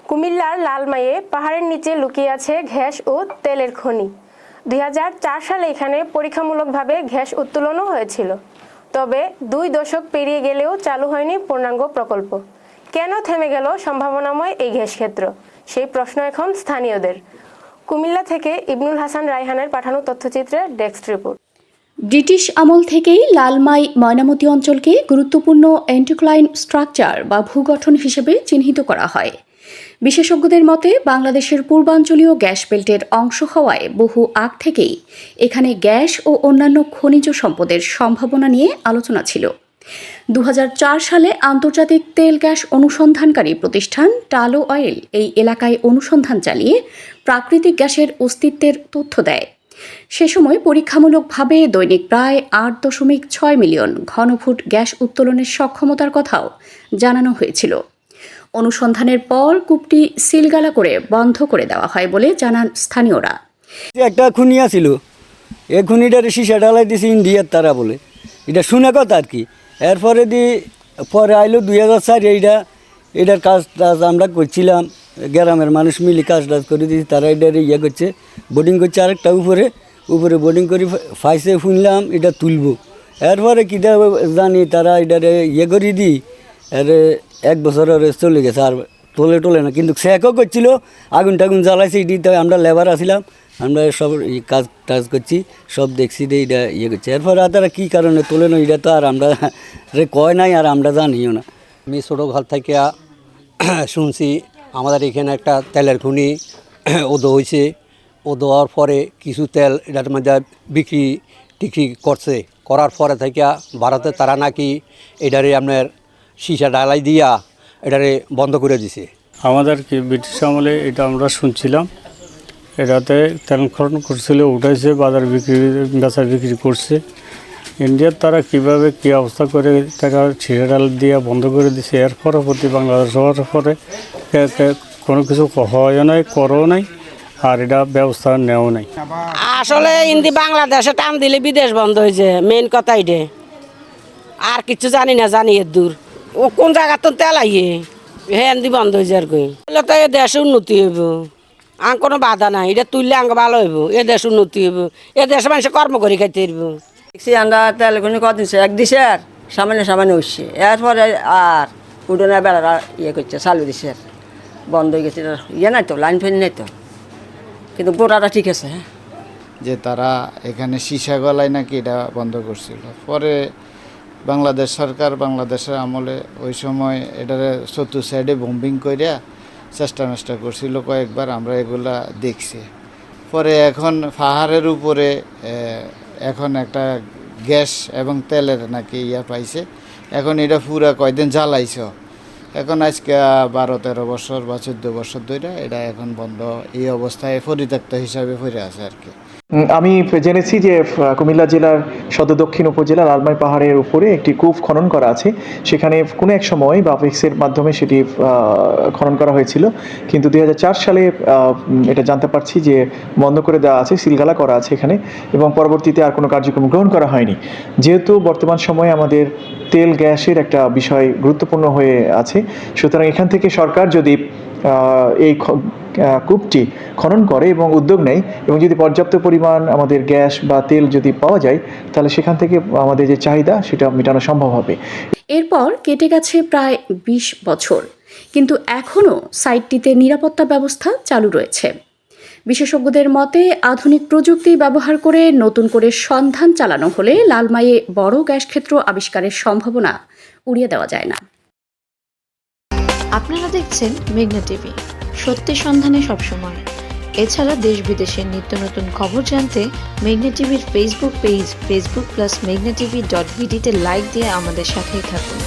কুমিল্লার লালমাইয়ে পাহাড়ের নিচে লুকিয়ে আছে গ্যাস ও তেলের খনি। 2004 সালে এখানে পরীক্ষামূলকভাবে গ্যাস উত্তোলনও হয়েছিল। তবে 2 দশক পেরিয়ে গেলেও চালু হয়নি পূর্ণাঙ্গ প্রকল্প। কেন থেমে গেল সম্ভাবনাময় এই গ্যাস ক্ষেত্র, সেই প্রশ্ন এখন স্থানীয়দের। কুমিল্লা থেকে ইবনুল হাসান রায়হানের পাঠানো তথ্যচিত্রে ডেস্ক রিপোর্ট। ব্রিটিশ আমল থেকেই লালমাই ময়নামতি অঞ্চলকে গুরুত্বপূর্ণ এন্ডোক্রাইন স্ট্রাকচার বা ভূগঠন হিসেবে চিহ্নিত করা হয়। বিশেষজ্ঞদের মতে বাংলাদেশের পূর্বাঞ্চলীয় গ্যাস বেল্টের অংশ হওয়ায় বহু আগ থেকেই এখানে গ্যাস ও অন্যান্য খনিজ সম্পদের সম্ভাবনা নিয়ে আলোচনা ছিল। 2004 সালে আন্তর্জাতিক তেল গ্যাস অনুসন্ধানকারী প্রতিষ্ঠান টালো অয়েল এই এলাকায় অনুসন্ধান চালিয়ে প্রাকৃতিক গ্যাসের অস্তিত্বের তথ্য দেয়। সে সময় পরীক্ষামূলকভাবে দৈনিক প্রায় 8.6 মিলিয়ন ঘনফুট গ্যাস উত্তোলনের সক্ষমতার কথাও জানানো হয়েছিল। অনুসন্ধানের পর কূপটি সিলগালা করে বন্ধ করে দেওয়া হয় বলে জানান স্থানীয়রা। একটা খুনি ছিল, এই খুনিটার সিসা ডালাই দিয়েছে ইন্ডিয়ার তারা বলে, এটা শুনে কথা আর কি। এরপরে পরে আইলো 2004, এটার কাজ আমরা করছিলাম, গ্রামের মানুষ মিলে কাজ করে দিয়েছি। তারা এটার করছে, বোর্ডিং করছে আরেকটা উপরে বোর্ডিং করে ফাইসে শুনলাম এটা তুলবো। এরপরে কী জানি তারা এটারে করে দিই, এর 1 বছর চলে গেছে, আর তোলে না। কিন্তু সেকও করছিল, আগুন টাগুন জ্বালাইছে, এটিতে আমরা লেবার আসছিলাম, আমরা সব কাজ টাজ করছি, সব দেখছি যে এটা করছে। এরপরে তারা কী কারণে তোলে না এটা তো আর আমরা কয় নাই, আর আমরা জানিও না। আমি ছোটো ঘর থেকে শুনছি আমাদের এখানে একটা তেলের খনি উদয় হয়েছে। উদয় হওয়ার পরে কিছু তেল এটার মধ্যে বিক্রি করছে, করার পরে থেকে ভারতে তারা নাকি এটারে আপনার সীসা ডালাই দিয়া এটারে বন্ধ করে দিছে। আমাদের কি ব্রিটিশ আমলে এটা আমরা শুনছিলাম, এটাতে তেল খনন করছিল, উঠাইছে, বাজার বিক্রি করছে। ইন্ডিয়ার তারা কীভাবে কী অবস্থা করে টাকা ছিঁড়ে ডাল দিয়ে বন্ধ করে দিছে। এর পরবর্তী বাংলাদেশ হওয়ার পরে কোনো কিছু হয় নাই, করও নাই, আর এটা ব্যবস্থা নেওয়া নাই। আসলে ইন্দি বাংলাদেশে টান দিলে বিদেশ বন্ধ হয়েছে, মেইন কথা এটা। আর কিছু জানি না, জানি এর দূর ও কোন জায়গা তো তেল আইয়ে হেন্দি বন্ধ হয়েছে আর কি। তো এ দেশে উন্নতি হইব, আং কোনো বাধা নাই, এটা তুললে আঙ্গ ভালো হইব, এ দেশ উন্নতি হইব, এ দেশে মানুষ কর্ম করে খাইতে হইব। দেখছি আমরা তেল কোনো কত দিচ্ছে, এক দিছে আর সামান্য উঠছে, এরপরে আর উঠোনের বেড়া করছে, চালু দিছে, বন্ধ হয়ে গেছে। নাই তো, লাইন ফেন নাই তো, কিন্তু গোটাটা ঠিক আছে। হ্যাঁ, যে তারা এখানে সীসা গলায় নাকি এটা বন্ধ করছিল। পরে বাংলাদেশ সরকার, বাংলাদেশের আমলে ওই সময় এটারে চতুর্থ সাইডে বম্বিং করিয়া চেষ্টা করছিল কয়েকবার, আমরা এগুলা দেখছি। পরে এখন পাহাড়ের উপরে এখন একটা গ্যাস এবং তেলের নাকি পাইছে। এখন এটা পুরা কয়দিন জ্বালাইছ, এখন আজকে 12-13 বছর বা 14 বছর ধরে এটা এখন বন্ধ, এই অবস্থায় পরিত্যক্ত হিসাবে পড়ে আছে আর কি। আমি জেনেছি যে কুমিল্লা জেলার সদর দক্ষিণ উপজেলা লালমাই পাহাড়ের উপরে একটি কূপ খনন করা আছে। সেখানে কোনো এক সময় বাফেক্সের মাধ্যমে সেটি খনন করা হয়েছিল, কিন্তু 2004 সালে এটা জানতে পারছি যে বন্ধ করে দেওয়া আছে, সিলগালা করা আছে এখানে, এবং পরবর্তীতে আর কোনো কার্যক্রম গ্রহণ করা হয়নি। যেহেতু বর্তমান সময়ে আমাদের তেল গ্যাসের একটা বিষয় গুরুত্বপূর্ণ হয়ে আছে, সুতরাং এখান থেকে সরকার যদি এই কূপটি খনন করে এবং উদ্যোগ নেয়, এবং যদি পর্যাপ্ত পরিমাণ আমাদের গ্যাস বা তেল যদি পাওয়া যায়, তাহলে সেখান থেকে আমাদের যে চাহিদা সেটা মেটানো সম্ভব হবে। এরপর কেটে গেছে প্রায় 20 বছর, কিন্তু এখনও সাইটটিতে নিরাপত্তা ব্যবস্থা চালু রয়েছে। বিশেষজ্ঞদের মতে আধুনিক প্রযুক্তি ব্যবহার করে নতুন করে সন্ধান চালানো হলে লালমাইয়ে বড় গ্যাস ক্ষেত্র আবিষ্কারের সম্ভাবনা উড়িয়ে দেওয়া যায় না। আপনারা দেখছেন মেঘনা টিভি, সত্যি সন্ধানে সবসময়। এছাড়া দেশ বিদেশের নিত্য নতুন খবর জানতে মেঘনা টিভির ফেসবুক পেজ facebook+meghna tv.bd তে লাইক দিয়ে আমাদের সাথেই থাকুন।